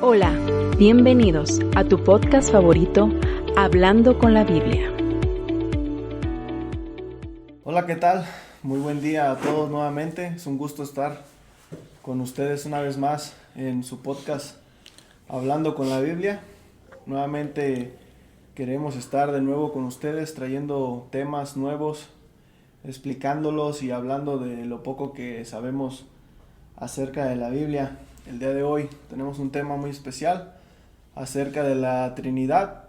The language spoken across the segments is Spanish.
Hola, bienvenidos a tu podcast favorito, Hablando con la Biblia. Hola, ¿qué tal? Muy buen día a todos nuevamente. Es un gusto estar con ustedes una vez más en su podcast Hablando con la Biblia. Nuevamente queremos estar de nuevo con ustedes trayendo temas nuevos, explicándolos y hablando de lo poco que sabemos acerca de la Biblia. El día de hoy tenemos un tema muy especial acerca de la Trinidad.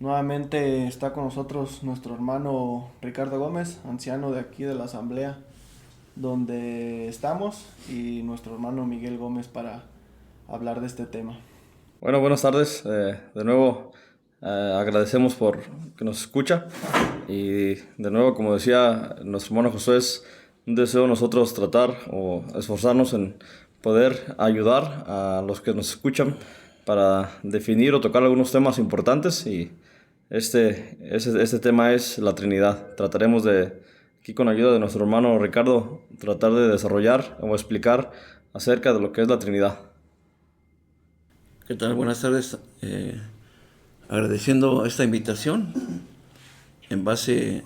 Nuevamente está con nosotros nuestro hermano Ricardo Gómez, anciano de aquí de la asamblea donde estamos, y nuestro hermano Miguel Gómez para hablar de este tema. Bueno, buenas tardes. De nuevo agradecemos por que nos escucha, y de nuevo, como decía nuestro hermano Josué, es un deseo nosotros tratar o esforzarnos en poder ayudar a los que nos escuchan para definir o tocar algunos temas importantes, y este tema es la Trinidad. Trataremos de, aquí con ayuda de nuestro hermano Ricardo, tratar de desarrollar o explicar acerca de lo que es la Trinidad. ¿Qué tal? Buenas tardes. Agradeciendo esta invitación. En base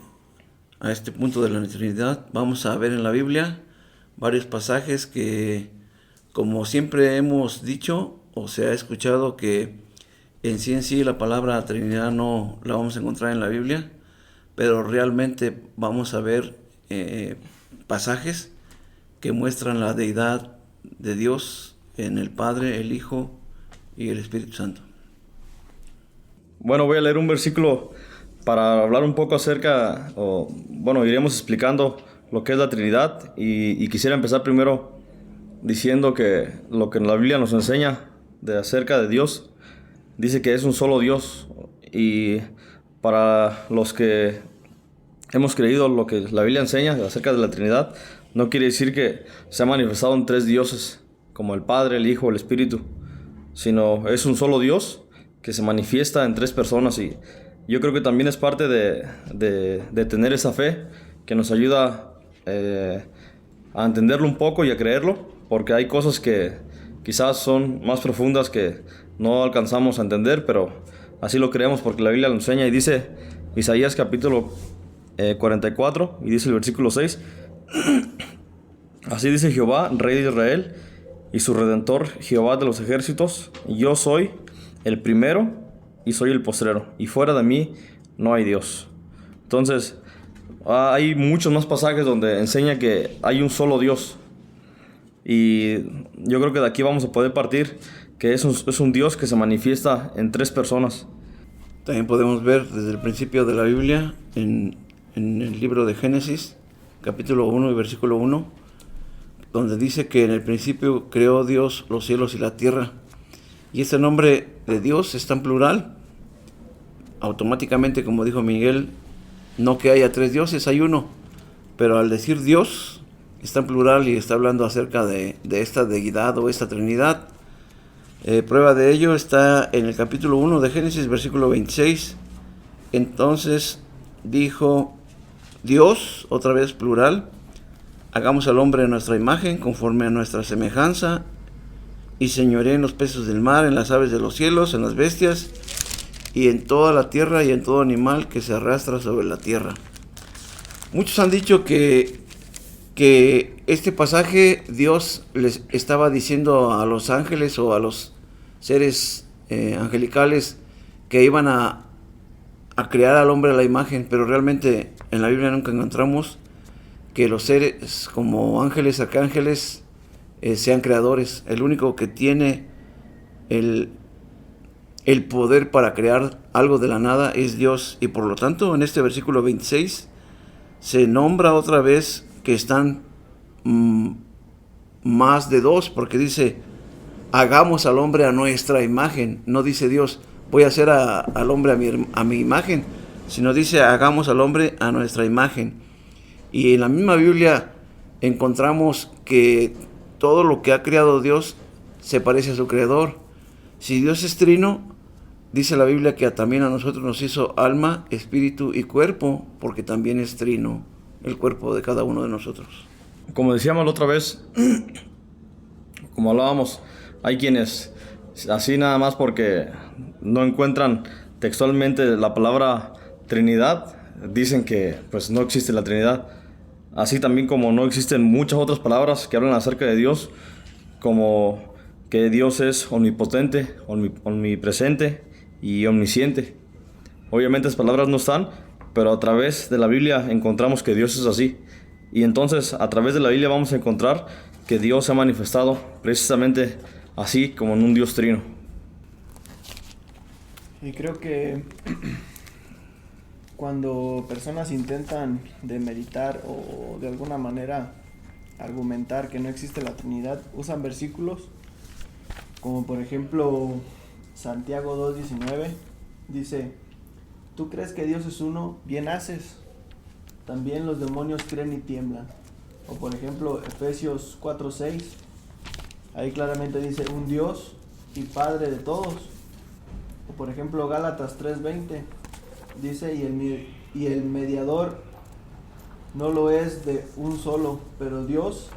a este punto de la Trinidad, vamos a ver en la Biblia varios pasajes que, como siempre hemos dicho o se ha escuchado, que en sí la palabra Trinidad no la vamos a encontrar en la Biblia, pero realmente vamos a ver pasajes que muestran la deidad de Dios en el Padre, el Hijo y el Espíritu Santo. Bueno, voy a leer un versículo para hablar un poco acerca, iremos explicando lo que es la Trinidad, y quisiera empezar primero diciendo que lo que la Biblia nos enseña acerca de Dios, dice que es un solo Dios, y para los que hemos creído lo que la Biblia enseña acerca de la Trinidad, no quiere decir que se ha manifestado en tres dioses, como el Padre, el Hijo, el Espíritu, sino es un solo Dios que se manifiesta en tres personas. Y yo creo que también es parte de tener esa fe que nos ayuda a entenderlo un poco y a creerlo, porque hay cosas que quizás son más profundas que no alcanzamos a entender, pero así lo creemos porque la Biblia lo enseña. Y dice Isaías capítulo 44, y dice el versículo 6: Así dice Jehová, Rey de Israel, y su Redentor, Jehová de los ejércitos: yo soy el primero y soy el postrero, y fuera de mí no hay Dios. Entonces, hay muchos más pasajes donde enseña que hay un solo Dios, y yo creo que de aquí vamos a poder partir que es un Dios que se manifiesta en tres personas. También podemos ver desde el principio de la Biblia, en el libro de Génesis, capítulo 1 y versículo 1, donde dice que en el principio creó Dios los cielos y la tierra. Y este nombre de Dios está en plural. Automáticamente, como dijo Miguel, no que haya tres dioses, hay uno. Pero al decir Dios, está en plural y está hablando acerca de esta deidad o esta Trinidad. Prueba de ello está en el capítulo 1 de Génesis, versículo 26. Entonces dijo Dios, otra vez plural: hagamos al hombre a nuestra imagen, conforme a nuestra semejanza, y señoree en los peces del mar, en las aves de los cielos, en las bestias, y en toda la tierra, y en todo animal que se arrastra sobre la tierra. Muchos han dicho que este pasaje Dios les estaba diciendo a los ángeles o a los seres angelicales que iban a crear al hombre a la imagen, pero realmente en la Biblia nunca encontramos que los seres como ángeles, arcángeles, sean creadores. El único que tiene el poder para crear algo de la nada es Dios, y por lo tanto en este versículo 26 se nombra otra vez que están más de dos, porque dice hagamos al hombre a nuestra imagen. No dice Dios voy a hacer al hombre a mi imagen, sino dice hagamos al hombre a nuestra imagen. Y en la misma Biblia encontramos que todo lo que ha creado Dios se parece a su creador. Si Dios es trino, dice la Biblia que también a nosotros nos hizo alma, espíritu y cuerpo, porque también es trino el cuerpo de cada uno de nosotros. Como decíamos la otra vez, como hablábamos, hay quienes así nada más porque no encuentran textualmente la palabra Trinidad, dicen que pues no existe la Trinidad. Así también como no existen muchas otras palabras que hablan acerca de Dios, como que Dios es omnipotente, omnipresente y omnisciente. Obviamente esas palabras no están, pero a través de la Biblia encontramos que Dios es así. Y entonces a través de la Biblia vamos a encontrar que Dios se ha manifestado precisamente así como en un Dios trino. Y creo que cuando personas intentan demeritar o de alguna manera argumentar que no existe la Trinidad, usan versículos como por ejemplo Santiago 2:19, dice: ¿tú crees que Dios es uno? Bien haces. También los demonios creen y tiemblan. O por ejemplo Efesios 4:6, ahí claramente dice: un Dios y Padre de todos. O por ejemplo Gálatas 3:20, dice: y el mediador no lo es de un solo, pero Dios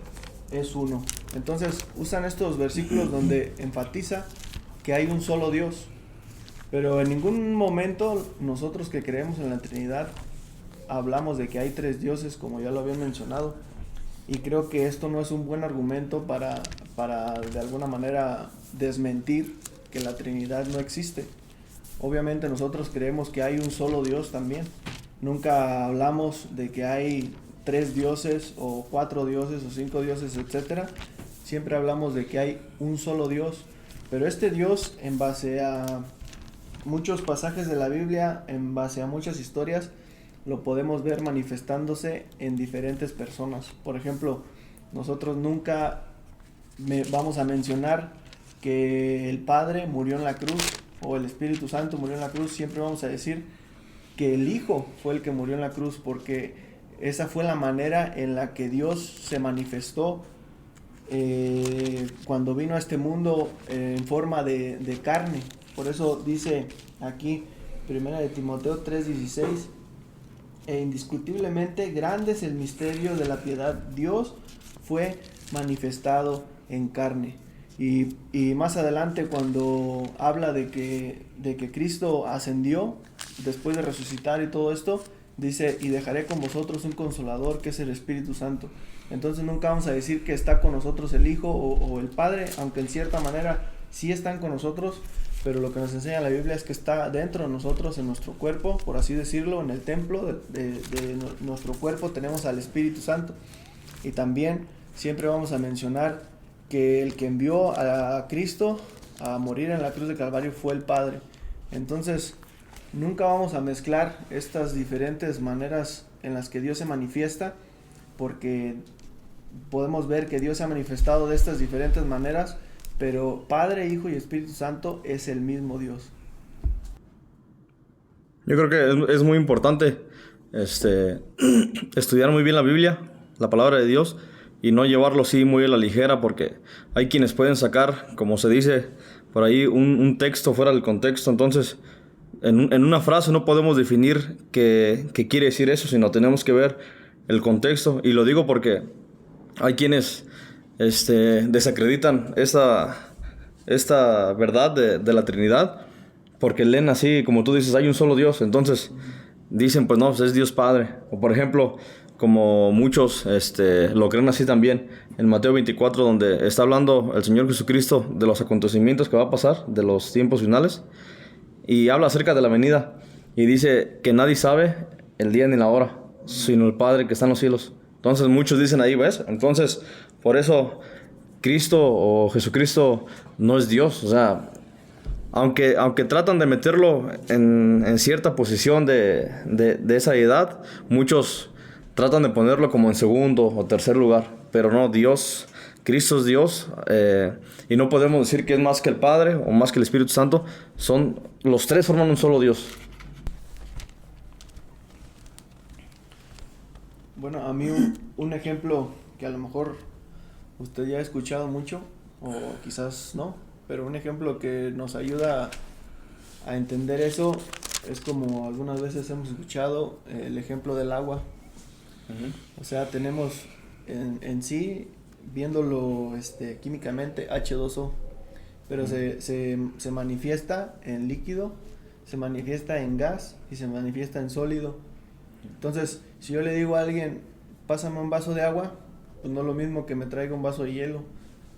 es uno. Entonces usan estos versículos donde enfatiza que hay un solo Dios. Pero en ningún momento nosotros que creemos en la Trinidad hablamos de que hay tres dioses, como ya lo había mencionado. Y creo que esto no es un buen argumento para de alguna manera desmentir que la Trinidad no existe. Obviamente nosotros creemos que hay un solo Dios también. Nunca hablamos de que hay 3 dioses o 4 dioses o 5 dioses, etc. Siempre hablamos de que hay un solo Dios. Pero este Dios, en base a muchos pasajes de la Biblia, en base a muchas historias, lo podemos ver manifestándose en diferentes personas. Por ejemplo, nosotros nunca vamos a mencionar que el Padre murió en la cruz o el Espíritu Santo murió en la cruz. Siempre vamos a decir que el Hijo fue el que murió en la cruz, porque esa fue la manera en la que Dios se manifestó cuando vino a este mundo en forma de carne. Por eso dice aquí 1 de Timoteo 3:16: indiscutiblemente grande es el misterio de la piedad, Dios fue manifestado en carne. Y más adelante, cuando habla de que Cristo ascendió después de resucitar y todo esto, dice: y dejaré con vosotros un consolador, que es el Espíritu Santo. Entonces nunca vamos a decir que está con nosotros el Hijo o el Padre, aunque en cierta manera sí están con nosotros, pero lo que nos enseña la Biblia es que está dentro de nosotros, en nuestro cuerpo, por así decirlo, en el templo de nuestro cuerpo tenemos al Espíritu Santo. Y también siempre vamos a mencionar que el que envió a Cristo a morir en la cruz de Calvario fue el Padre. Entonces nunca vamos a mezclar estas diferentes maneras en las que Dios se manifiesta, porque podemos ver que Dios se ha manifestado de estas diferentes maneras, pero Padre, Hijo y Espíritu Santo es el mismo Dios. Yo creo que es muy importante estudiar muy bien la Biblia, la palabra de Dios, y no llevarlo así muy a la ligera, porque hay quienes pueden sacar, como se dice por ahí, un texto fuera del contexto. Entonces en una frase no podemos definir qué quiere decir eso, sino tenemos que ver el contexto. Y lo digo porque hay quienes desacreditan esta verdad de la Trinidad, porque leen así, como tú dices, hay un solo Dios. Entonces dicen, pues no, pues es Dios Padre. O por ejemplo, como muchos lo creen así también, en Mateo 24, donde está hablando el Señor Jesucristo de los acontecimientos que va a pasar, de los tiempos finales, y habla acerca de la venida, y dice que nadie sabe el día ni la hora, sino el Padre que está en los cielos. Entonces muchos dicen ahí, ¿ves? Entonces, por eso Cristo o Jesucristo no es Dios. O sea, aunque tratan de meterlo en cierta posición de esa edad, muchos tratan de ponerlo como en segundo o tercer lugar, pero no, Dios, Cristo es Dios, y no podemos decir que es más que el Padre o más que el Espíritu Santo. Los tres forman un solo Dios. Bueno, a mí un ejemplo que a lo mejor usted ya ha escuchado mucho, o quizás no, pero un ejemplo que nos ayuda a entender eso es como algunas veces hemos escuchado el ejemplo del agua. O sea, tenemos en sí, viéndolo químicamente, H2O, pero se manifiesta en líquido, se manifiesta en gas y se manifiesta en sólido. Entonces, si yo le digo a alguien, pásame un vaso de agua, pues no es lo mismo que me traiga un vaso de hielo,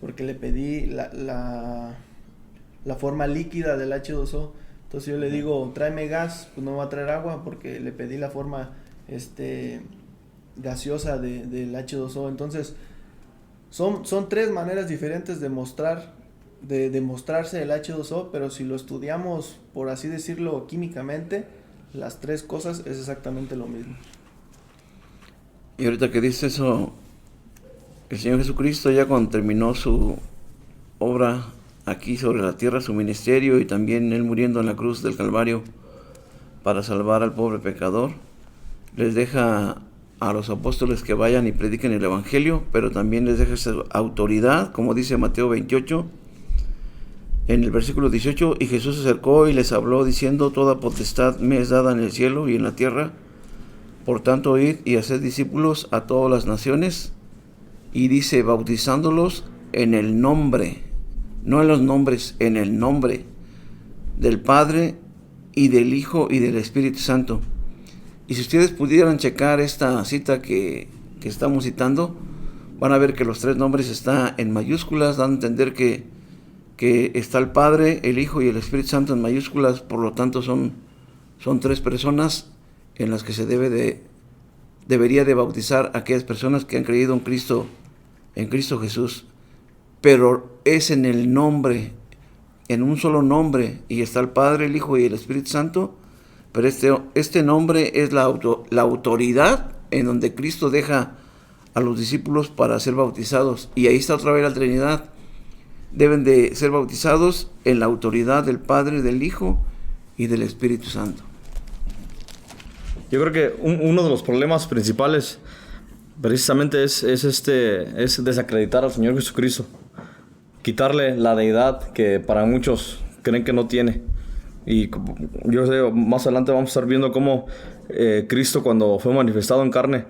porque le pedí la forma líquida del H2O. Entonces yo le digo, tráeme gas, pues no me va a traer agua, porque le pedí la forma gaseosa del H2O. Entonces, son tres maneras diferentes de demostrarse el H2O, pero si lo estudiamos, por así decirlo, químicamente, las tres cosas es exactamente lo mismo. Y ahorita que dice eso, el Señor Jesucristo, ya cuando terminó su obra aquí sobre la tierra, su ministerio, y también Él muriendo en la cruz del Calvario para salvar al pobre pecador, les deja a los apóstoles que vayan y prediquen el Evangelio, pero también les deja esa autoridad, como dice Mateo 28, en el versículo 18, y Jesús se acercó y les habló diciendo, toda potestad me es dada en el cielo y en la tierra, por tanto id y haced discípulos a todas las naciones, y dice, bautizándolos en el nombre, no en los nombres, en el nombre del Padre y del Hijo y del Espíritu Santo. Y si ustedes pudieran checar esta cita que estamos citando, van a ver que los tres nombres están en mayúsculas, dando a entender que está el Padre, el Hijo y el Espíritu Santo en mayúsculas, por lo tanto son tres personas en las que se debería de bautizar a aquellas personas que han creído en Cristo Jesús. Pero es en el nombre, en un solo nombre, y está el Padre, el Hijo y el Espíritu Santo, pero este nombre es la autoridad en donde Cristo deja a los discípulos para ser bautizados, y ahí está otra vez la Trinidad. Deben de ser bautizados en la autoridad del Padre, del Hijo y del Espíritu Santo. Yo creo que uno de los problemas principales precisamente es desacreditar al Señor Jesucristo, quitarle la deidad que para muchos creen que no tiene. Y yo sé, más adelante vamos a estar viendo cómo Cristo, cuando fue manifestado en carne,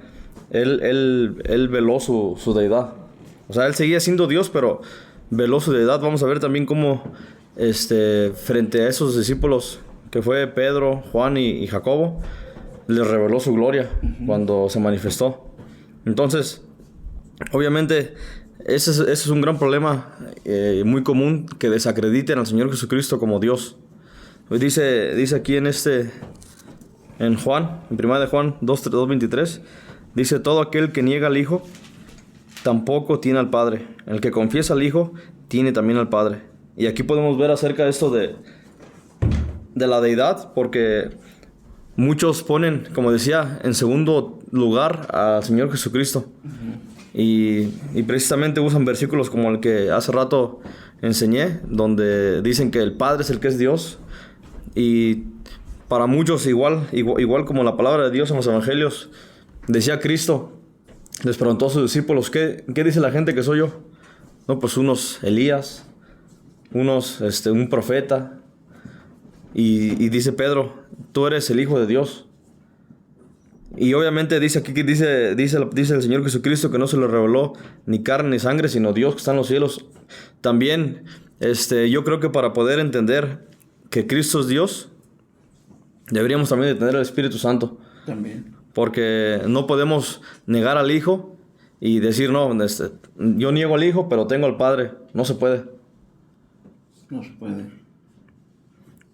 él veló su deidad. O sea, él seguía siendo Dios, pero veló su deidad. Vamos a ver también cómo frente a esos discípulos, que fue Pedro, Juan y Jacobo, les reveló su gloria cuando se manifestó. Entonces, obviamente, ese es un gran problema muy común, que desacrediten al Señor Jesucristo como Dios. Dice aquí en Juan, en 1 Juan 2:23, dice, todo aquel que niega al Hijo, tampoco tiene al Padre. El que confiesa al Hijo, tiene también al Padre. Y aquí podemos ver acerca de esto de la deidad, porque muchos ponen, como decía, en segundo lugar al Señor Jesucristo. Y precisamente usan versículos como el que hace rato enseñé, donde dicen que el Padre es el que es Dios. Y para muchos, igual como la palabra de Dios en los evangelios, decía Cristo, les preguntó a sus discípulos, ¿qué dice la gente que soy yo? No, pues unos Elías, unos un profeta. Y dice Pedro, tú eres el Hijo de Dios. Y obviamente dice aquí, dice el Señor Jesucristo, que no se le reveló ni carne ni sangre, sino Dios que está en los cielos. También yo creo que para poder entender que Cristo es Dios, deberíamos también de tener el Espíritu Santo. También. Porque no podemos negar al Hijo y decir, no, yo niego al Hijo, pero tengo al Padre. No se puede. No se puede.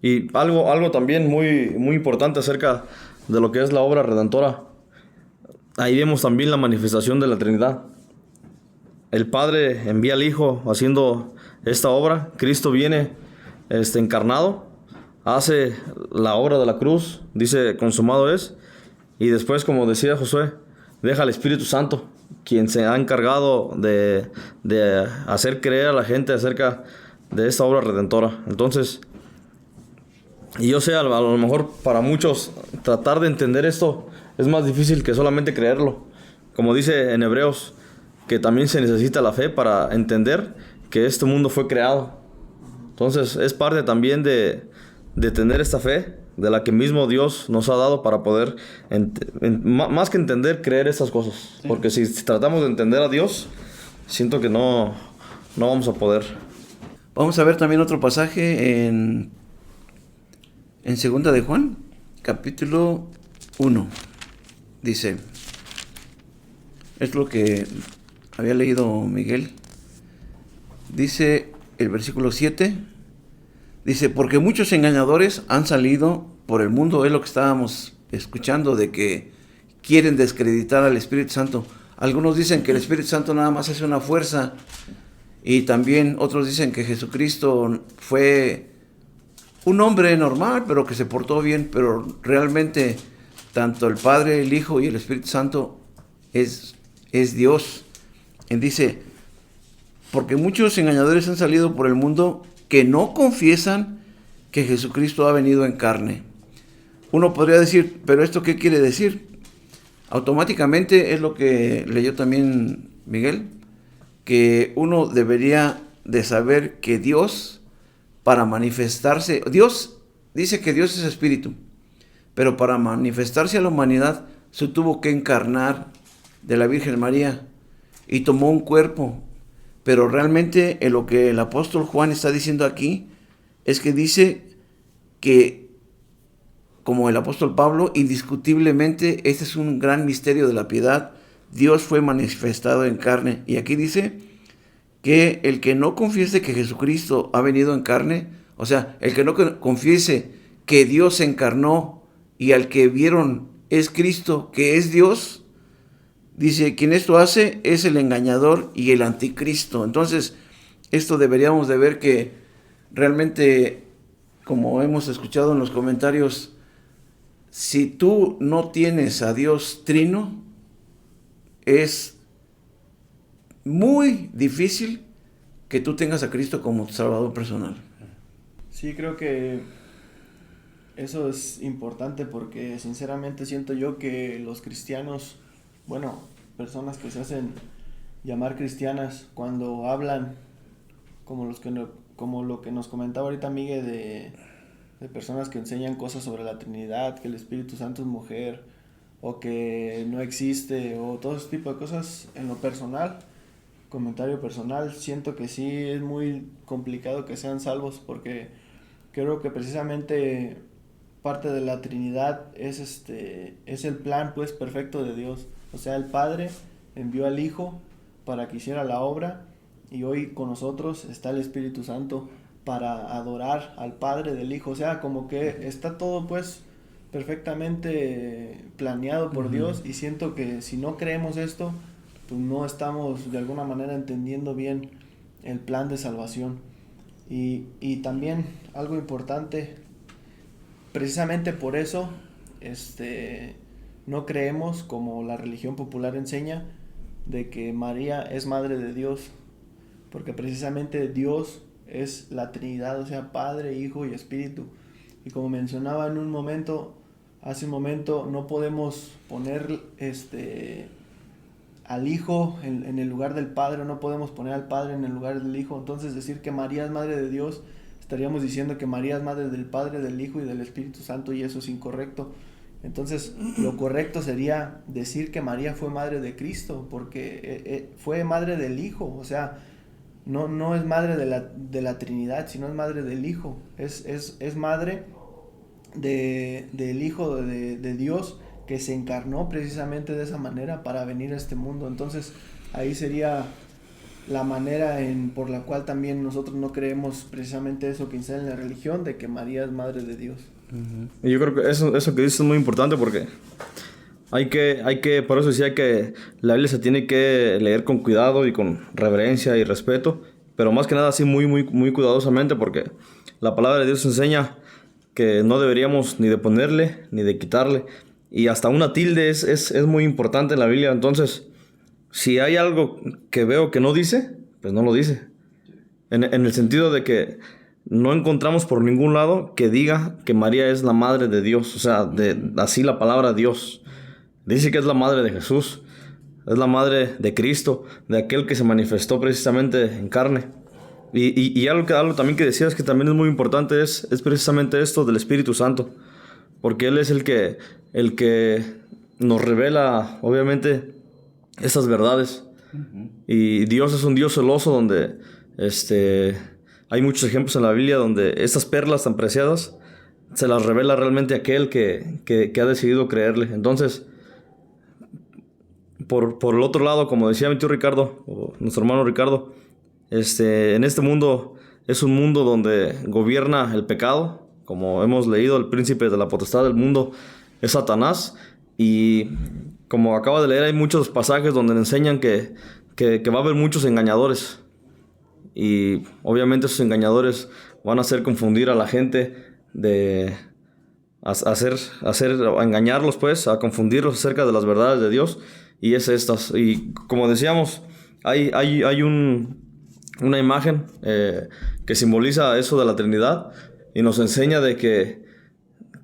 Y algo también muy, muy importante acerca de lo que es la obra redentora. Ahí vemos también la manifestación de la Trinidad. El Padre envía al Hijo haciendo esta obra. Cristo viene encarnado, hace la obra de la cruz, dice consumado es, y después, como decía Josué, deja al Espíritu Santo, quien se ha encargado de hacer creer a la gente acerca de esta obra redentora. Entonces, y yo sé, a lo mejor para muchos tratar de entender esto es más difícil que solamente creerlo. Como dice en Hebreos, que también se necesita la fe para entender que este mundo fue creado. Entonces es parte también de tener esta fe, de la que mismo Dios nos ha dado para poder, más que entender, creer estas cosas. Sí. Porque si tratamos de entender a Dios, siento que no vamos a poder. Vamos a ver también otro pasaje en Segunda de Juan, capítulo 1. Dice, es lo que había leído Miguel. Dice el versículo 7, dice, porque muchos engañadores han salido por el mundo, es lo que estábamos escuchando, de que quieren descreditar al Espíritu Santo. Algunos dicen que el Espíritu Santo nada más es una fuerza, y también otros dicen que Jesucristo fue un hombre normal, pero que se portó bien, pero realmente tanto el Padre, el Hijo y el Espíritu Santo es Dios. Y dice, porque muchos engañadores han salido por el mundo que no confiesan que Jesucristo ha venido en carne. Uno podría decir, pero ¿esto qué quiere decir? Automáticamente es lo que leyó también Miguel, que uno debería de saber que Dios, para manifestarse, Dios dice que Dios es espíritu, pero para manifestarse a la humanidad se tuvo que encarnar de la Virgen María y tomó un cuerpo. Pero realmente lo que el apóstol Juan está diciendo aquí es que dice que, como el apóstol Pablo, indiscutiblemente este es un gran misterio de la piedad. Dios fue manifestado en carne. Y aquí dice que el que no confiese que Jesucristo ha venido en carne, o sea, el que no confiese que Dios se encarnó y al que vieron es Cristo, que es Dios, dice, quien esto hace es el engañador y el anticristo. Entonces, esto deberíamos de ver que realmente, como hemos escuchado en los comentarios, si tú no tienes a Dios trino, es muy difícil que tú tengas a Cristo como tu Salvador personal. Sí, creo que eso es importante porque sinceramente siento yo que los cristianos, bueno, personas que se hacen llamar cristianas, cuando hablan como lo que nos comentaba ahorita Miguel de personas que enseñan cosas sobre la Trinidad, que el Espíritu Santo es mujer, o que no existe, o todo ese tipo de cosas, en lo personal, comentario personal, siento que sí es muy complicado que sean salvos, porque creo que precisamente parte de la Trinidad es el plan pues perfecto de Dios. O sea, el Padre envió al Hijo para que hiciera la obra, y hoy con nosotros está el Espíritu Santo para adorar al Padre del Hijo. O sea, como que está todo pues perfectamente planeado por Dios, y siento que si no creemos esto, pues no estamos de alguna manera entendiendo bien el plan de salvación. Y también algo importante, precisamente por eso no creemos, como la religión popular enseña, de que María es madre de Dios, porque precisamente Dios es la Trinidad, o sea, Padre, Hijo y Espíritu. Y como mencionaba hace un momento, no podemos poner al Hijo en el lugar del Padre, no podemos poner al Padre en el lugar del Hijo. Entonces, decir que María es madre de Dios, estaríamos diciendo que María es madre del Padre, del Hijo y del Espíritu Santo, y eso es incorrecto. Entonces, lo correcto sería decir que María fue madre de Cristo, porque fue madre del Hijo. O sea, no es madre de la Trinidad, sino es madre del Hijo. Es madre del Hijo de Dios, que se encarnó precisamente de esa manera para venir a este mundo. Entonces, ahí sería la manera por la cual también nosotros no creemos precisamente eso que enseña en la religión, de que María es madre de Dios. Y yo creo que eso que dices es muy importante, porque por eso decía que la Biblia se tiene que leer con cuidado y con reverencia y respeto, pero más que nada así muy, muy, muy cuidadosamente, porque la palabra de Dios enseña que no deberíamos ni de ponerle ni de quitarle, y hasta una tilde es muy importante en la Biblia. Entonces, si hay algo que veo que no dice, pues no lo dice, en el sentido de que no encontramos por ningún lado que diga que María es la madre de Dios. O sea, así la palabra Dios dice que es la madre de Jesús, es la madre de Cristo, de aquel que se manifestó precisamente en carne. Y algo también que decías que también es muy importante es precisamente esto del Espíritu Santo, porque Él es el que nos revela, obviamente, estas verdades. Y Dios es un Dios celoso donde hay muchos ejemplos en la Biblia donde estas perlas tan preciadas se las revela realmente aquel que ha decidido creerle. Entonces, por el otro lado, como decía mi tío Ricardo, o nuestro hermano Ricardo, en este mundo es un mundo donde gobierna el pecado. Como hemos leído, el príncipe de la potestad del mundo es Satanás. Y como acaba de leer, hay muchos pasajes donde le enseñan que va a haber muchos engañadores. Y obviamente esos engañadores van a hacer confundir a la gente, a engañarlos, pues, a confundirlos acerca de las verdades de Dios. Y es estas. Y como decíamos, hay una imagen que simboliza eso de la Trinidad y nos enseña de que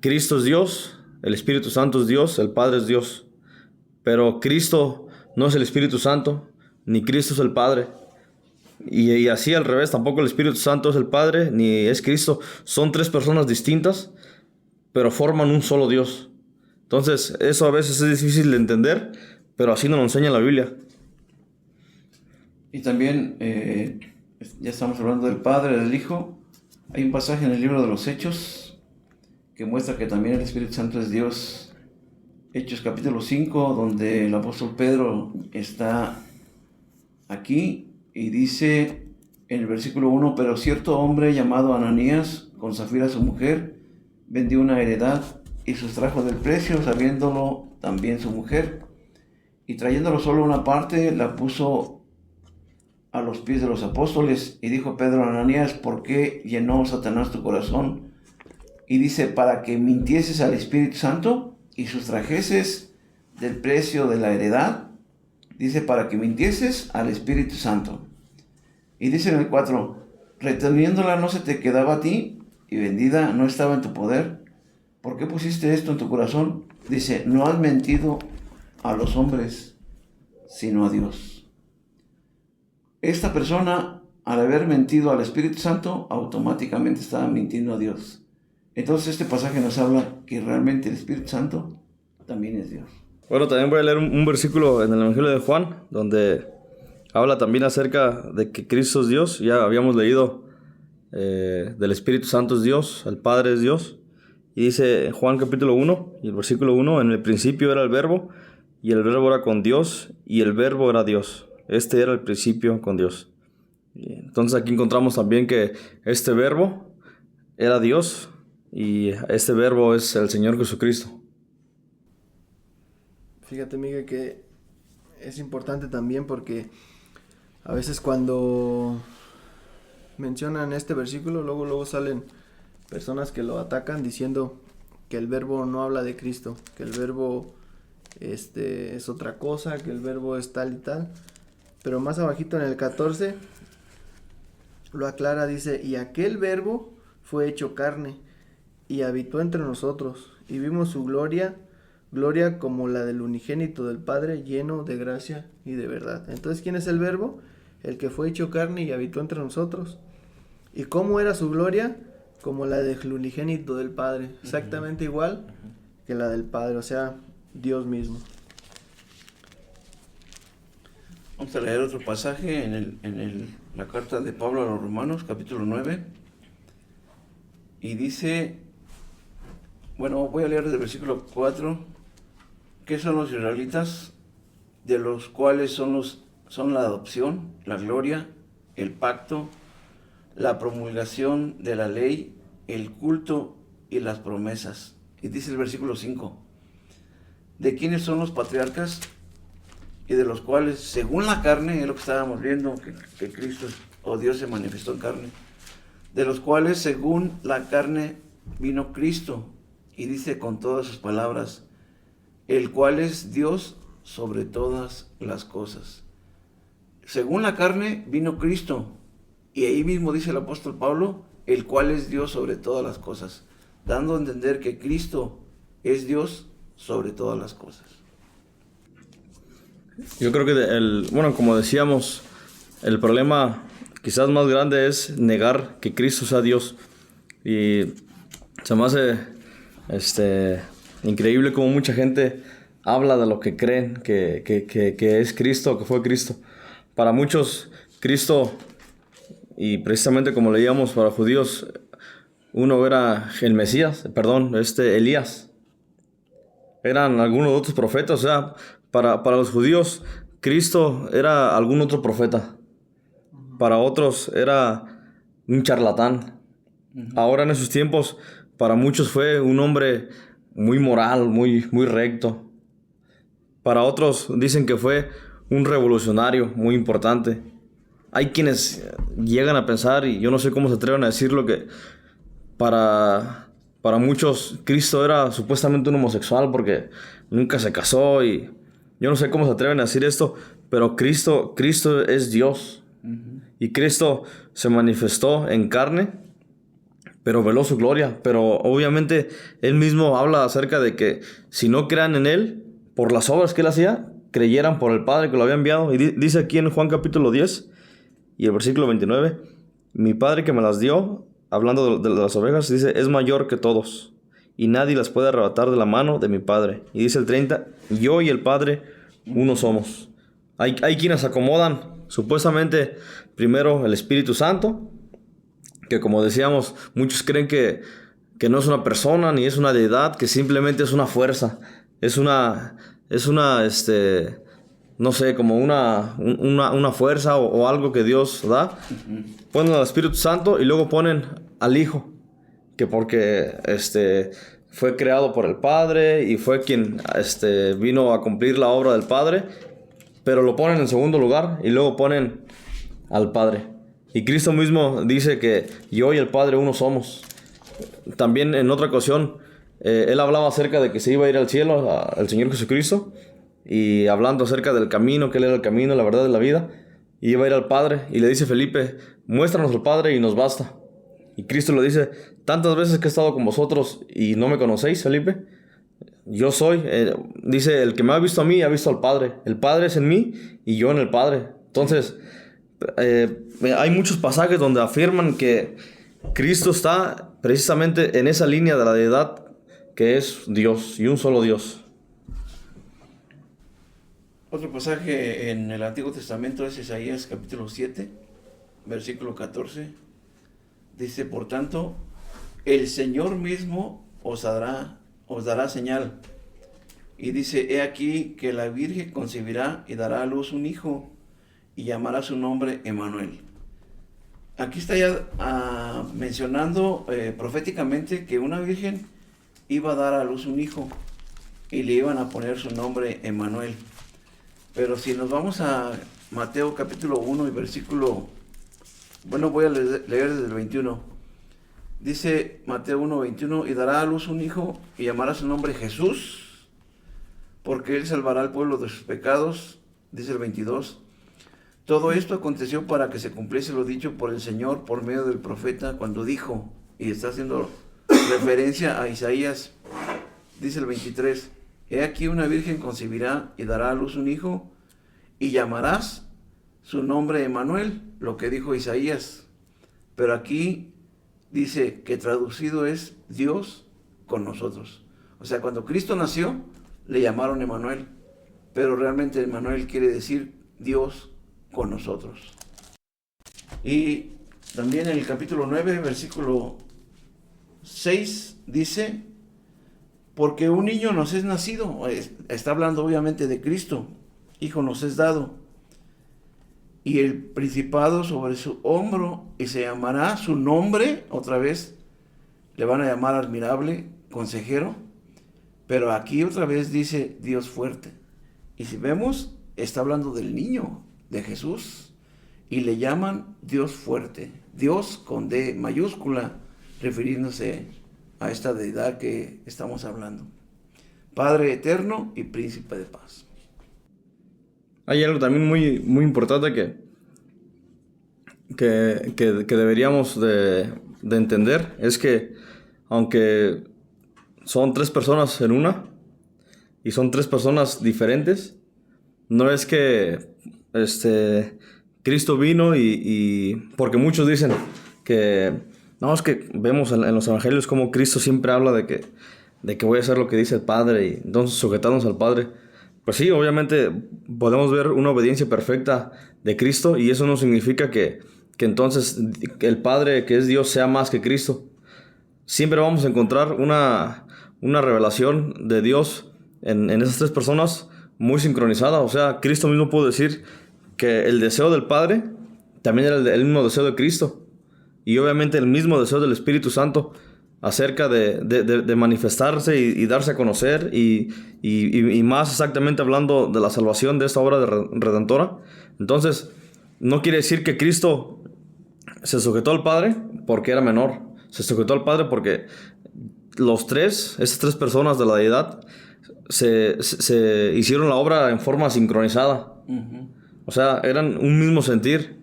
Cristo es Dios, el Espíritu Santo es Dios, el Padre es Dios. Pero Cristo no es el Espíritu Santo, ni Cristo es el Padre. Y así al revés, tampoco el Espíritu Santo es el Padre, ni es Cristo. Son tres personas distintas, pero forman un solo Dios. Entonces, eso a veces es difícil de entender, pero así nos lo enseña la Biblia. Y también, ya estamos hablando del Padre, del Hijo. Hay un pasaje en el libro de los Hechos que muestra que también el Espíritu Santo es Dios. Hechos capítulo 5, donde el apóstol Pedro está aquí y dice en el versículo 1: pero cierto hombre llamado Ananías, con Zafira su mujer, vendió una heredad y sustrajo del precio, sabiéndolo también su mujer, y trayéndolo solo una parte, la puso a los pies de los apóstoles. Y dijo Pedro a Ananías: ¿por qué llenó Satanás tu corazón? Y dice: para que mintieses al Espíritu Santo y sustrajeses del precio de la heredad. Dice: para que mintieses al Espíritu Santo. Y dice en el 4: reteniéndola no se te quedaba a ti, y vendida no estaba en tu poder. ¿Por qué pusiste esto en tu corazón? Dice: no has mentido a los hombres, sino a Dios. Esta persona, al haber mentido al Espíritu Santo, automáticamente estaba mintiendo a Dios. Entonces este pasaje nos habla que realmente el Espíritu Santo también es Dios. Bueno, también voy a leer un versículo en el Evangelio de Juan, donde habla también acerca de que Cristo es Dios. Ya habíamos leído del Espíritu Santo es Dios, el Padre es Dios. Y dice Juan capítulo 1, y el versículo 1: en el principio era el Verbo, y el Verbo era con Dios, y el Verbo era Dios. Este era el principio con Dios. Y entonces aquí encontramos también que este Verbo era Dios, y este Verbo es el Señor Jesucristo. Fíjate, Miguel, que es importante también porque a veces cuando mencionan este versículo, luego salen personas que lo atacan diciendo que el verbo no habla de Cristo, que el verbo es otra cosa, que el verbo es tal y tal. Pero más abajito en el 14 lo aclara, dice: y aquel verbo fue hecho carne y habitó entre nosotros, y vimos su gloria como la del unigénito del Padre, lleno de gracia y de verdad. Entonces, ¿quién es el verbo? El que fue hecho carne y habitó entre nosotros. ¿Y cómo era su gloria? Como la del unigénito del Padre, exactamente igual que la del Padre, o sea, Dios mismo. Vamos a leer otro pasaje en la carta de Pablo a los Romanos, capítulo 9. Y dice, bueno, voy a leer desde el versículo 4. ¿Qué son los israelitas? De los cuales son la adopción, la gloria, el pacto, la promulgación de la ley, el culto y las promesas. Y dice el versículo 5: ¿de quiénes son los patriarcas? Y de los cuales, según la carne, es lo que estábamos viendo, que Cristo o Dios se manifestó en carne, de los cuales, según la carne, vino Cristo, y dice con todas sus palabras, el cual es Dios sobre todas las cosas. Según la carne, vino Cristo, y ahí mismo dice el apóstol Pablo, el cual es Dios sobre todas las cosas, dando a entender que Cristo es Dios sobre todas las cosas. Yo creo que, como decíamos, el problema quizás más grande es negar que Cristo sea Dios. Y se me hace increíble cómo mucha gente habla de lo que creen que es Cristo, que fue Cristo. Para muchos, Cristo y precisamente como leíamos para judíos, uno era el Mesías, perdón, Elías. Eran algunos otros profetas, o sea, para los judíos, Cristo era algún otro profeta. Para otros era un charlatán. Ahora en esos tiempos, para muchos fue un hombre muy moral, muy recto. Para otros dicen que fue un revolucionario muy importante. Hay quienes llegan a pensar, y yo no sé cómo se atreven a decirlo, que para muchos Cristo era supuestamente un homosexual porque nunca se casó, y yo no sé cómo se atreven a decir esto, pero Cristo es Dios. Y Cristo se manifestó en carne, pero veló su gloria. Pero obviamente Él mismo habla acerca de que si no crean en Él, por las obras que Él hacía, creyeran por el Padre que lo había enviado. Y dice aquí en Juan capítulo 10 y el versículo 29, mi Padre que me las dio, hablando de las ovejas, dice, es mayor que todos, y nadie las puede arrebatar de la mano de mi Padre. Y dice el 30, yo y el Padre uno somos. Hay quienes acomodan supuestamente primero el Espíritu Santo, que como decíamos, muchos creen que no es una persona ni es una deidad, que simplemente es una fuerza, es una no sé, como una fuerza o algo que Dios da. Ponen al Espíritu Santo y luego ponen al Hijo, que porque fue creado por el Padre y fue quien vino a cumplir la obra del Padre, pero lo ponen en segundo lugar y luego ponen al Padre. Y Cristo mismo dice que yo y el Padre uno somos. También en otra ocasión Él hablaba acerca de que se iba a ir al cielo, al Señor Jesucristo, y hablando acerca del camino, que Él era el camino, la verdad y la vida, y iba a ir al Padre, y le dice Felipe, muéstranos al Padre y nos basta. Y Cristo le dice, tantas veces que he estado con vosotros y no me conocéis, Felipe, yo soy, dice, el que me ha visto a mí ha visto al Padre, el Padre es en mí y yo en el Padre. Entonces, hay muchos pasajes donde afirman que Cristo está precisamente en esa línea de la deidad, que es Dios y un solo Dios. Otro pasaje en el Antiguo Testamento es Isaías capítulo 7, versículo 14. Dice, por tanto, el Señor mismo os dará señal. Y dice, he aquí que la Virgen concebirá y dará a luz un hijo, y llamará su nombre Emmanuel. Aquí está ya mencionando proféticamente que una virgen iba a dar a luz un hijo, y le iban a poner su nombre Emmanuel. Pero si nos vamos a Mateo capítulo 1 y versículo... Bueno, voy a leer desde el 21. Dice Mateo 1, 21, y dará a luz un hijo, y llamará su nombre Jesús, porque él salvará al pueblo de sus pecados. Dice el 22. Todo esto aconteció para que se cumpliese lo dicho por el Señor por medio del profeta cuando dijo, y está haciendo referencia a Isaías. Dice el 23, he aquí una virgen concebirá y dará a luz un hijo, y llamarás su nombre Emmanuel, lo que dijo Isaías. Pero aquí dice que traducido es Dios con nosotros. O sea, cuando Cristo nació, le llamaron Emmanuel, pero realmente Emmanuel quiere decir Dios con nosotros. Y también en el capítulo 9, versículo 6, dice, porque un niño nos es nacido, está hablando obviamente de Cristo, hijo nos es dado, y el principado sobre su hombro, y se llamará su nombre, otra vez, le van a llamar admirable, consejero, pero aquí otra vez dice Dios fuerte. Y si vemos, está hablando del niño, de Jesús, y le llaman Dios fuerte, Dios con D mayúscula, refiriéndose a esta deidad que estamos hablando. Padre eterno y príncipe de paz. Hay algo también muy importante que deberíamos de entender, es que aunque son tres personas en una, y son tres personas diferentes, no es que Cristo vino y porque muchos dicen que no, es que vemos en los evangelios como Cristo siempre habla de que voy a hacer lo que dice el Padre, y entonces sujetarnos al Padre. Pues sí, obviamente podemos ver una obediencia perfecta de Cristo, y eso no significa que que entonces el Padre, que es Dios, sea más que Cristo. Siempre vamos a encontrar una revelación de Dios en esas tres personas muy sincronizada. O sea, Cristo mismo pudo decir que el deseo del Padre también era el mismo deseo de Cristo. Y obviamente el mismo deseo del Espíritu Santo acerca de manifestarse y darse a conocer y más exactamente hablando de la salvación de esta obra redentora. Entonces, no quiere decir que Cristo se sujetó al Padre porque era menor. Se sujetó al Padre porque esas tres personas de la deidad se hicieron la obra en forma sincronizada. Uh-huh. O sea, eran un mismo sentir.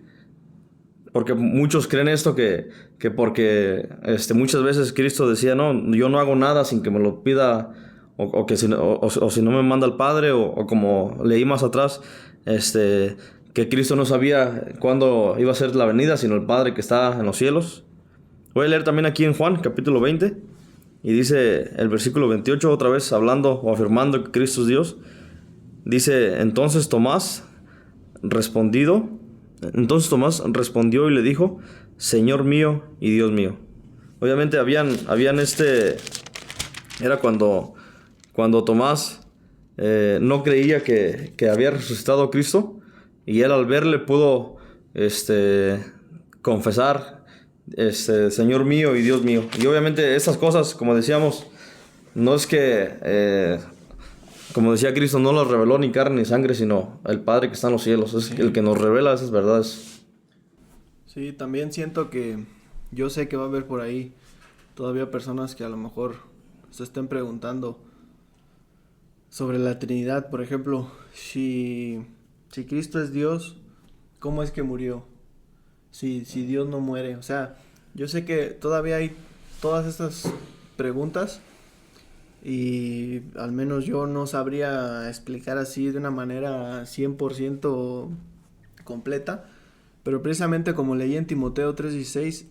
Porque muchos creen esto que porque muchas veces Cristo decía, no, yo no hago nada sin que me lo pida, o si no me manda el Padre, o como leí más atrás, que Cristo no sabía cuándo iba a ser la venida, sino el Padre que está en los cielos. Voy a leer también aquí en Juan, capítulo 20, y dice el versículo 28, otra vez hablando o afirmando que Cristo es Dios. Dice, entonces Tomás respondió y le dijo, Señor mío y Dios mío. Obviamente era cuando Tomás no creía que había resucitado Cristo, y él al verle pudo confesar, Señor mío y Dios mío. Y obviamente estas cosas, como decíamos, no es que como decía Cristo, no las reveló ni carne ni sangre, sino el Padre que está en los cielos. Es el que nos revela esas verdades. Sí, también siento que yo sé que va a haber por ahí todavía personas que a lo mejor se estén preguntando sobre la Trinidad. Por ejemplo, si Cristo es Dios, ¿cómo es que murió? Si Dios no muere. O sea, yo sé que todavía hay todas estas preguntas, y al menos yo no sabría explicar así de una manera 100% completa, pero precisamente como leí en Timoteo 3:16,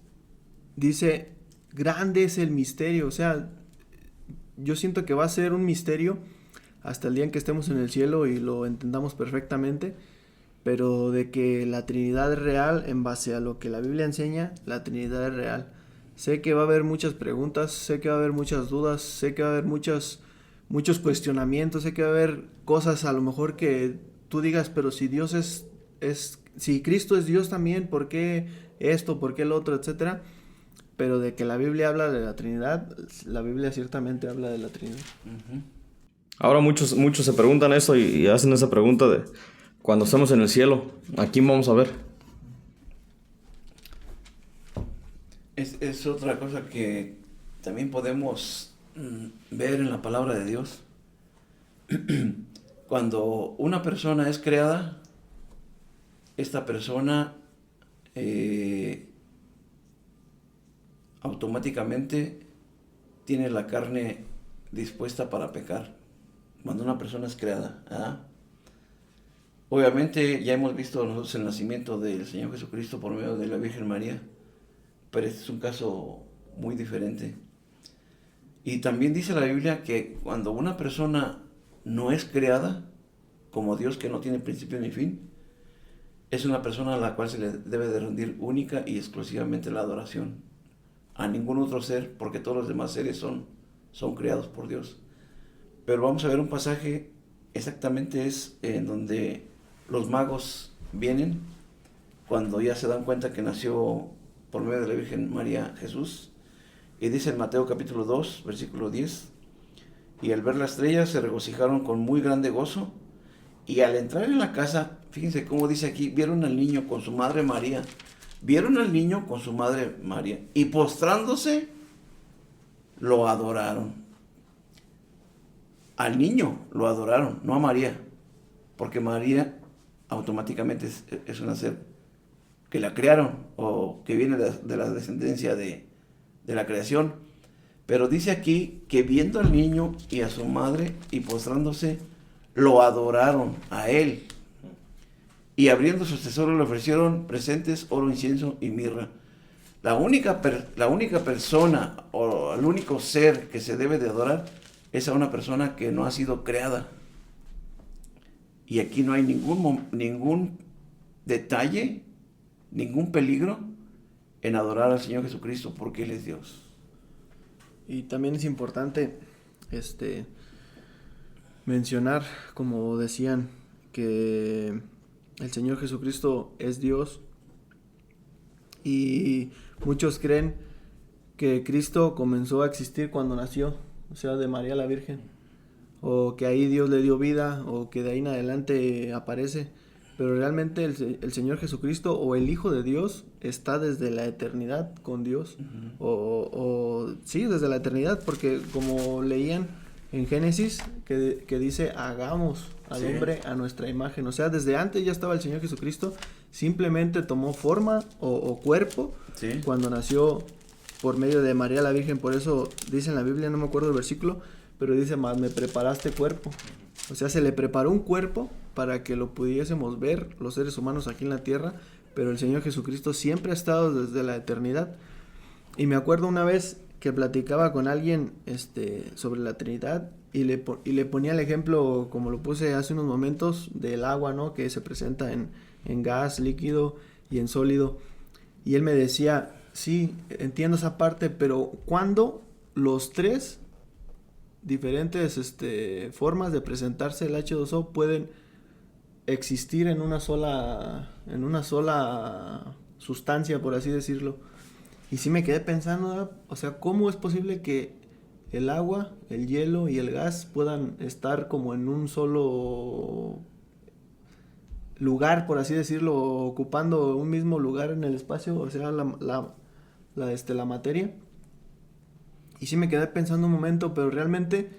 dice, grande es el misterio. O sea, yo siento que va a ser un misterio hasta el día en que estemos en el cielo y lo entendamos perfectamente, pero de que la Trinidad es real, en base a lo que la Biblia enseña, la Trinidad es real. Sé que va a haber muchas preguntas, sé que va a haber muchas dudas, sé que va a haber muchos cuestionamientos, sé que va a haber cosas a lo mejor que tú digas, pero si Dios si Cristo es Dios también, ¿por qué esto, por qué el otro, etcétera? Pero de que la Biblia habla de la Trinidad, la Biblia ciertamente habla de la Trinidad. Uh-huh. Ahora muchos se preguntan eso y hacen esa pregunta de, cuando estemos en el cielo, ¿a quién vamos a ver? Es otra cosa que también podemos ver en la palabra de Dios. Cuando una persona es creada, esta persona automáticamente tiene la carne dispuesta para pecar. Cuando una persona es creada, ¿ah? Obviamente ya hemos visto nosotros el nacimiento del Señor Jesucristo por medio de la Virgen María, pero este es un caso muy diferente. Y también dice la Biblia que cuando una persona no es creada, como Dios que no tiene principio ni fin, es una persona a la cual se le debe de rendir única y exclusivamente la adoración. A ningún otro ser, porque todos los demás seres son creados por Dios. Pero vamos a ver un pasaje, exactamente es en donde los magos vienen, cuando ya se dan cuenta que nació por medio de la Virgen María Jesús, y dice en Mateo capítulo 2, versículo 10, y al ver la estrella se regocijaron con muy grande gozo, y al entrar en la casa, fíjense cómo dice aquí, vieron al niño con su madre María, y postrándose, lo adoraron. Al niño lo adoraron, no a María, porque María automáticamente es una ser que la crearon o que viene de la descendencia de la creación. Pero dice aquí que viendo al niño y a su madre y postrándose, lo adoraron a él. Y abriendo sus tesoros le ofrecieron presentes, oro, incienso y mirra. La única persona o el único ser que se debe de adorar es a una persona que no ha sido creada. Y aquí no hay ningún detalle ningún peligro en adorar al Señor Jesucristo porque Él es Dios. Y también es importante mencionar, como decían, que el Señor Jesucristo es Dios, y muchos creen que Cristo comenzó a existir cuando nació, o sea, de María la Virgen, o que ahí Dios le dio vida, o que de ahí en adelante aparece. Pero realmente el Señor Jesucristo, o el Hijo de Dios, está desde la eternidad con Dios. Sí, desde la eternidad, porque como leían en Génesis, que dice, hagamos al hombre a nuestra imagen. O sea, desde antes ya estaba el Señor Jesucristo, simplemente tomó forma o cuerpo cuando nació por medio de María la Virgen. Por eso dice en la Biblia, no me acuerdo el versículo, pero dice, más me preparaste cuerpo. O sea, se le preparó un cuerpo para que lo pudiésemos ver los seres humanos aquí en la tierra, pero el Señor Jesucristo siempre ha estado desde la eternidad. Y me acuerdo una vez que platicaba con alguien sobre la Trinidad, y le ponía el ejemplo, como lo puse hace unos momentos, del agua, ¿no? Que se presenta en gas, líquido y en sólido. Y él me decía, sí, entiendo esa parte, pero ¿cuándo los tres diferentes formas de presentarse el H2O pueden existir en una sola sustancia, por así decirlo? Y sí me quedé pensando, ¿verdad? O sea, ¿cómo es posible que el agua, el hielo y el gas puedan estar como en un solo lugar, por así decirlo, ocupando un mismo lugar en el espacio, o sea, la materia? Y sí me quedé pensando un momento, pero realmente,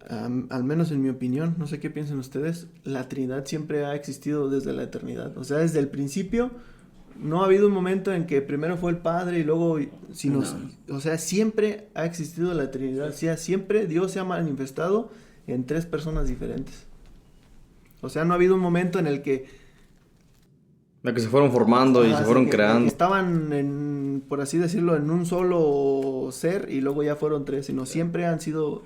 al menos en mi opinión, no sé qué piensan ustedes, la Trinidad siempre ha existido desde la eternidad. O sea, desde el principio no ha habido un momento en que primero fue el Padre y luego, o sea, siempre ha existido la Trinidad. O sea, siempre Dios se ha manifestado en tres personas diferentes. O sea, no ha habido un momento en el que se fueron formando y se fueron creando. Estaban, por así decirlo, en un solo ser y luego ya fueron tres, sino siempre han sido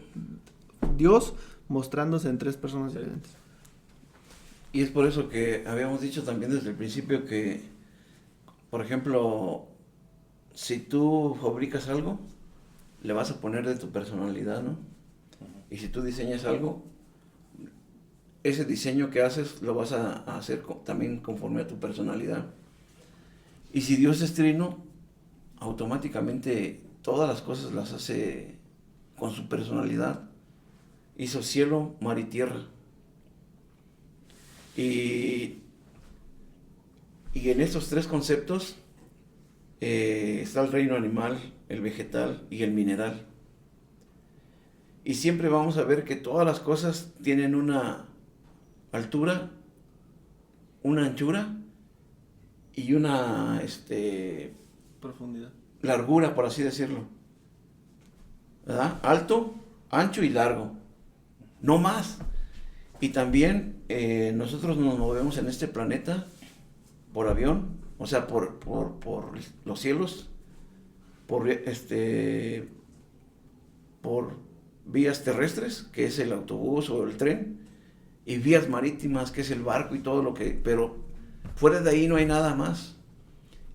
Dios mostrándose en tres personas diferentes. Y es por eso que habíamos dicho también desde el principio que, por ejemplo, si tú fabricas algo, le vas a poner de tu personalidad, ¿no? Y si tú diseñas algo, ese diseño que haces lo vas a hacer también conforme a tu personalidad. Y si Dios es trino, automáticamente todas las cosas las hace con su personalidad. Hizo cielo, mar y tierra. Y en estos tres conceptos está el reino animal, el vegetal y el mineral. Y siempre vamos a ver que todas las cosas tienen una altura, una anchura y una profundidad, largura, por así decirlo, ¿verdad? Alto, ancho y largo, no más. Y también nosotros nos movemos en este planeta por avión, o sea, por los cielos, por vías terrestres, que es el autobús o el tren, y vías marítimas, que es el barco y todo lo que... Pero fuera de ahí no hay nada más.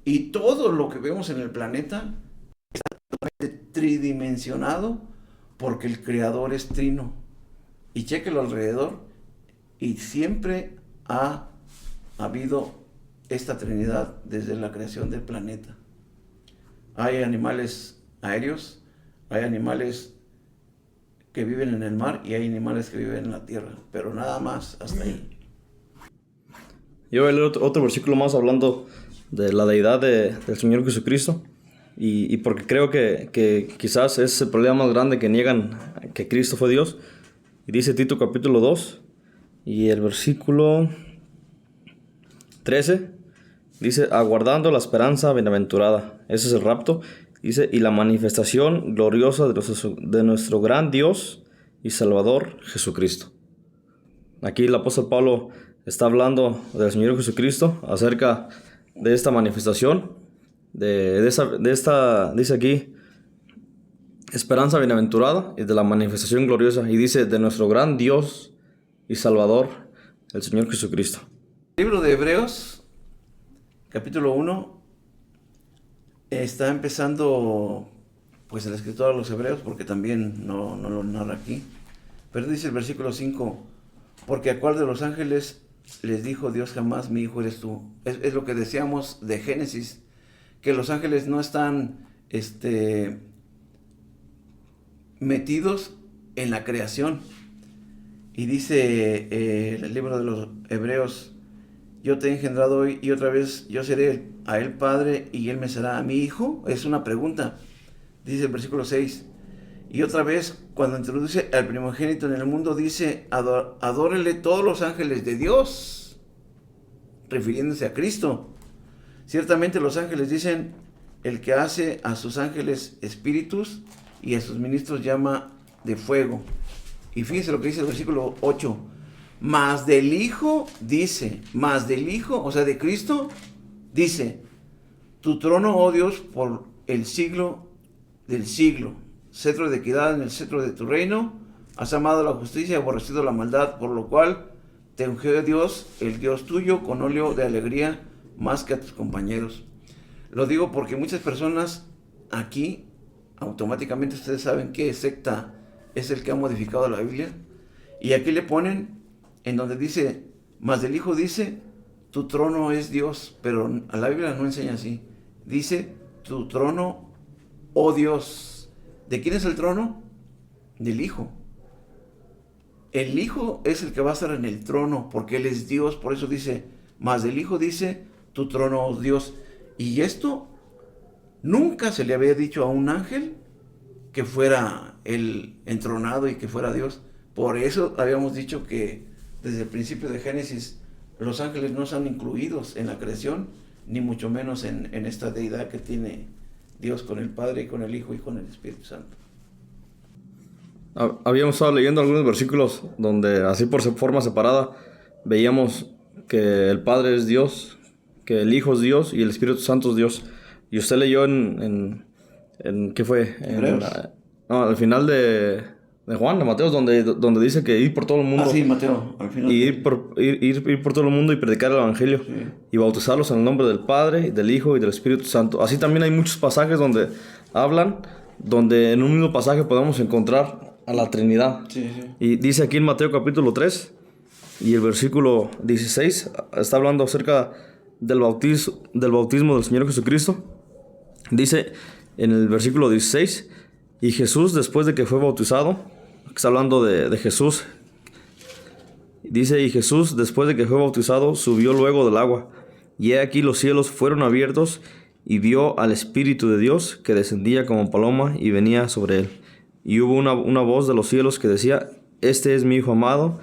Y todo lo que vemos en el planeta está totalmente tridimensionado porque el Creador es trino. Y chéquelo alrededor y siempre ha habido esta Trinidad desde la creación del planeta. Hay animales aéreos, hay animales que viven en el mar y hay animales que viven en la tierra, pero nada más, hasta ahí. Yo voy a leer otro versículo más hablando de la deidad del Señor Jesucristo, y porque creo que quizás es el problema más grande, que niegan que Cristo fue Dios. Y dice Tito capítulo 2 y el versículo 13, dice, aguardando la esperanza bienaventurada, ese es el rapto. Dice, y la manifestación gloriosa de nuestro gran Dios y Salvador Jesucristo. Aquí el apóstol Pablo está hablando del Señor Jesucristo, acerca de esta manifestación, de esta, dice aquí, esperanza bienaventurada, y de la manifestación gloriosa, y dice, de nuestro gran Dios y Salvador, el Señor Jesucristo. El libro de Hebreos capítulo 1 está empezando pues el escritor a los hebreos, porque también no lo narra aquí. Pero dice el versículo 5, porque a cuál de los ángeles les dijo Dios jamás, mi hijo eres tú. Es lo que decíamos de Génesis, que los ángeles no están metidos en la creación. Y dice el libro de los Hebreos, yo te he engendrado hoy y otra vez yo seré a él padre y él me será a mi hijo. Es una pregunta. Dice el versículo 6, y otra vez cuando introduce al primogénito en el mundo dice, adórenle todos los ángeles de Dios, refiriéndose a Cristo. Ciertamente los ángeles dicen, el que hace a sus ángeles espíritus y a sus ministros llama de fuego. Y fíjense lo que dice el versículo 8, mas del Hijo dice, mas del Hijo, o sea de Cristo, dice, tu trono, oh Dios, por el siglo del siglo, cetro de equidad en el cetro de tu reino, has amado la justicia y aborrecido la maldad, por lo cual te ungió Dios, el Dios tuyo, con óleo de alegría más que a tus compañeros. Lo digo porque muchas personas aquí, automáticamente ustedes saben qué secta es el que ha modificado la Biblia, y aquí le ponen, en donde dice, mas del Hijo dice, tu trono es Dios, pero a la Biblia no enseña así, dice, tu trono, oh Dios. ¿De quién es el trono? Del Hijo. El Hijo es el que va a estar en el trono, porque Él es Dios, por eso dice, mas del Hijo dice, tu trono, oh Dios. Y esto nunca se le había dicho a un ángel que fuera el entronado y que fuera Dios. Por eso habíamos dicho que desde el principio de Génesis los ángeles no están incluidos en la creación, ni mucho menos en esta deidad que tiene Dios con el Padre y con el Hijo y con el Espíritu Santo. Habíamos estado leyendo algunos versículos donde así por forma separada veíamos que el Padre es Dios, que el Hijo es Dios y el Espíritu Santo es Dios. Y usted leyó en ¿qué fue? Al final de Juan, de Mateo, donde dice que ir por todo el mundo. Ah, sí, Mateo, al final. Y ir por todo el mundo y predicar el Evangelio. Sí. Y bautizarlos en el nombre del Padre, del Hijo y del Espíritu Santo. Así también hay muchos pasajes donde hablan, donde en un mismo pasaje podemos encontrar a la Trinidad. Sí. Y dice aquí en Mateo capítulo 3 y el versículo 16, está hablando acerca del bautismo del Señor Jesucristo. Dice en el versículo 16, y Jesús después de que fue bautizado, está hablando de Jesús, dice, y Jesús después de que fue bautizado subió luego del agua, y he aquí los cielos fueron abiertos, y vio al Espíritu de Dios que descendía como paloma y venía sobre él. Y hubo una voz de los cielos que decía, este es mi Hijo amado,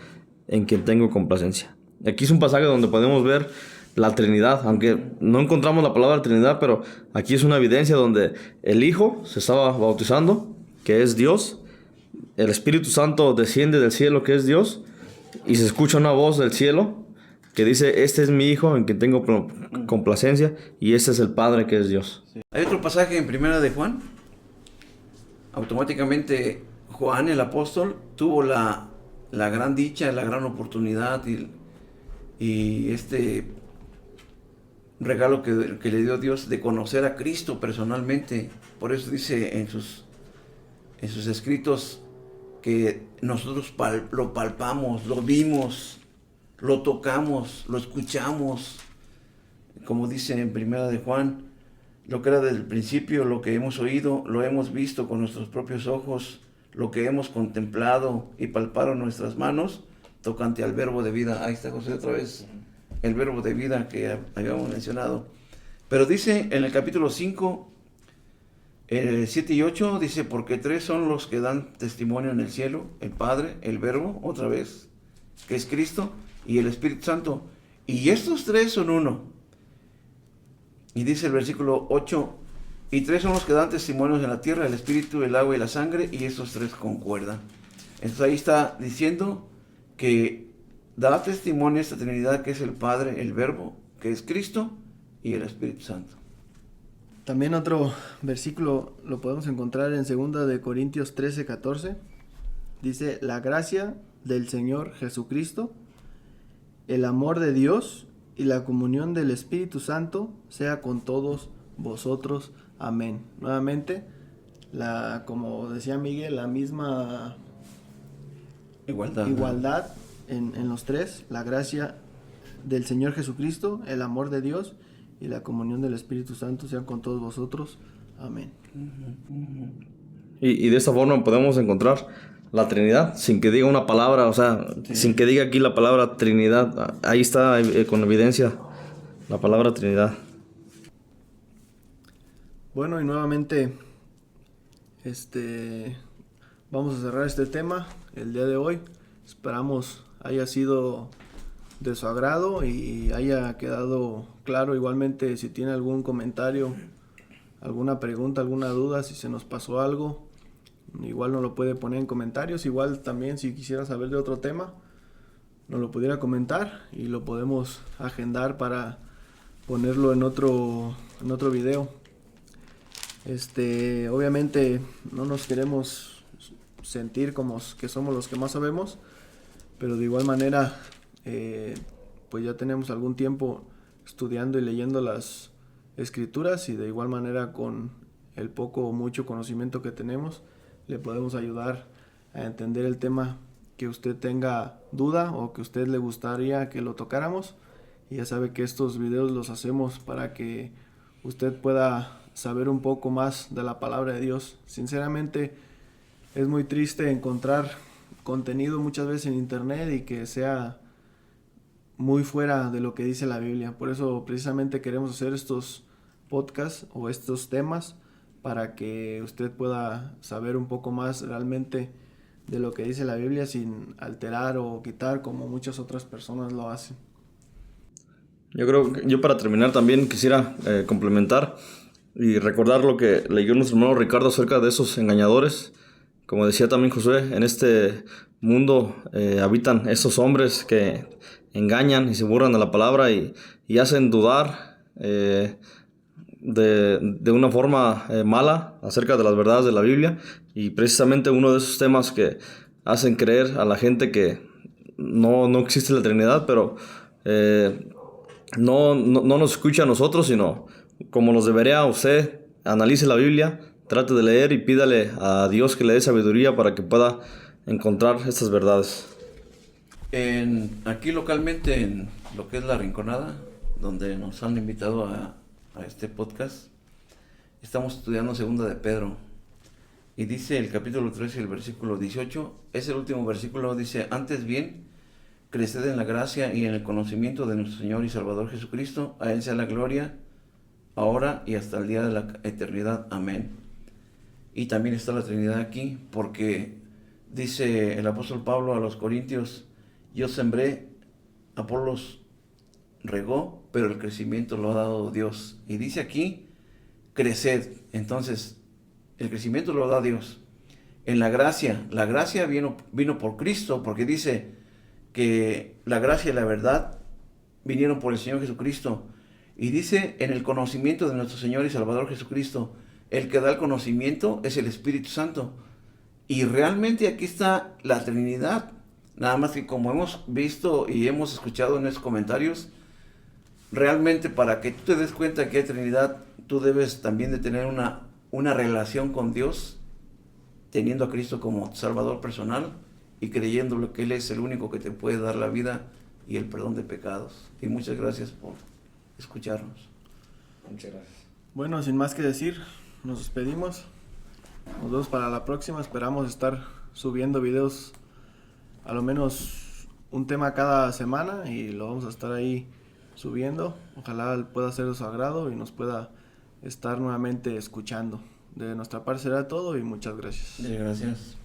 en quien tengo complacencia. Aquí es un pasaje donde podemos ver la Trinidad, aunque no encontramos la palabra Trinidad, pero aquí es una evidencia donde el Hijo se estaba bautizando, que es Dios, el Espíritu Santo desciende del cielo, que es Dios, y se escucha una voz del cielo que dice, este es mi Hijo en quien tengo complacencia, y este es el Padre, que es Dios. Sí. Hay otro pasaje en Primera de Juan. Automáticamente Juan el apóstol tuvo la gran dicha, la gran oportunidad y este regalo que le dio Dios de conocer a Cristo personalmente. Por eso dice en sus escritos que nosotros lo palpamos, lo vimos, lo tocamos, lo escuchamos. Como dice en Primera de Juan, lo que era desde el principio, lo que hemos oído, lo hemos visto con nuestros propios ojos, lo que hemos contemplado y palparon nuestras manos, tocante al verbo de vida. Ahí está José otra vez, el verbo de vida que habíamos mencionado. Pero dice en el capítulo 5, 7 y 8, dice, porque tres son los que dan testimonio en el cielo, el Padre, el Verbo, otra vez, que es Cristo, y el Espíritu Santo. Y estos tres son uno. Y dice el versículo 8, y tres son los que dan testimonios en la tierra, el Espíritu, el agua y la sangre, y estos tres concuerdan. Entonces ahí está diciendo que da testimonio a esta Trinidad que es el Padre, el Verbo, que es Cristo, y el Espíritu Santo. También otro versículo lo podemos encontrar en 2 de Corintios 13:14. Dice, la gracia del Señor Jesucristo, el amor de Dios y la comunión del Espíritu Santo sea con todos vosotros. Amén. Nuevamente, como decía Miguel, la misma igualdad en los tres: la gracia del Señor Jesucristo, el amor de Dios y la comunión del Espíritu Santo sean con todos vosotros. Amén. Y de esta forma podemos encontrar la Trinidad sin que diga una palabra, o sea, sin que diga aquí la palabra Trinidad. Ahí está con evidencia la palabra Trinidad. Bueno, y nuevamente vamos a cerrar este tema el día de hoy. Esperamos haya sido de su agrado y haya quedado claro. Igualmente, si tiene algún comentario, alguna pregunta, alguna duda, si se nos pasó algo, igual nos lo puede poner en comentarios. Igual también, si quisiera saber de otro tema, nos lo pudiera comentar y lo podemos agendar para ponerlo en otro video. Obviamente no nos queremos sentir como que somos los que más sabemos, pero de igual manera pues ya tenemos algún tiempo estudiando y leyendo las escrituras, y de igual manera con el poco o mucho conocimiento que tenemos le podemos ayudar a entender el tema que usted tenga duda o que a usted le gustaría que lo tocáramos. Y ya sabe que estos videos los hacemos para que usted pueda saber un poco más de la palabra de Dios. Sinceramente, es muy triste encontrar contenido muchas veces en internet y que sea muy fuera de lo que dice la Biblia. Por eso precisamente queremos hacer estos podcasts o estos temas, para que usted pueda saber un poco más realmente de lo que dice la Biblia, sin alterar o quitar como muchas otras personas lo hacen. Yo para terminar también quisiera complementar y recordar lo que leyó nuestro hermano Ricardo acerca de esos engañadores. Como decía también Josué, en este mundo habitan esos hombres que engañan y se burlan de la palabra y hacen dudar de una forma mala acerca de las verdades de la Biblia. Y precisamente uno de esos temas que hacen creer a la gente que no existe la Trinidad, pero no nos escucha a nosotros, sino como nos debería usted. Analice la Biblia, trate de leer y pídale a Dios que le dé sabiduría para que pueda encontrar estas verdades. Aquí localmente, en lo que es La Rinconada, donde nos han invitado a este podcast, estamos estudiando Segunda de Pedro, y dice el capítulo 13, el versículo 18, es el último versículo, dice: antes bien, creced en la gracia y en el conocimiento de nuestro Señor y Salvador Jesucristo. A Él sea la gloria, ahora y hasta el día de la eternidad. Amén. Y también está la Trinidad aquí, porque dice el apóstol Pablo a los Corintios: yo sembré, Apolos regó, pero el crecimiento lo ha dado Dios. Y dice aquí: creced. Entonces, el crecimiento lo da Dios. En la gracia vino por Cristo, porque dice que la gracia y la verdad vinieron por el Señor Jesucristo. Y dice: en el conocimiento de nuestro Señor y Salvador Jesucristo. El que da el conocimiento es el Espíritu Santo. Y realmente aquí está la Trinidad. Nada más que, como hemos visto y hemos escuchado en esos comentarios, realmente para que tú te des cuenta que hay Trinidad, tú debes también de tener una relación con Dios, teniendo a Cristo como Salvador personal y creyendo que Él es el único que te puede dar la vida y el perdón de pecados. Y muchas gracias por escucharnos. Muchas gracias. Bueno, sin más que decir, nos despedimos. Nos vemos para la próxima. Esperamos estar subiendo videos, a lo menos un tema cada semana, y lo vamos a estar ahí subiendo. Ojalá pueda ser de su agrado y nos pueda estar nuevamente escuchando. De nuestra parte será todo y muchas gracias. Gracias.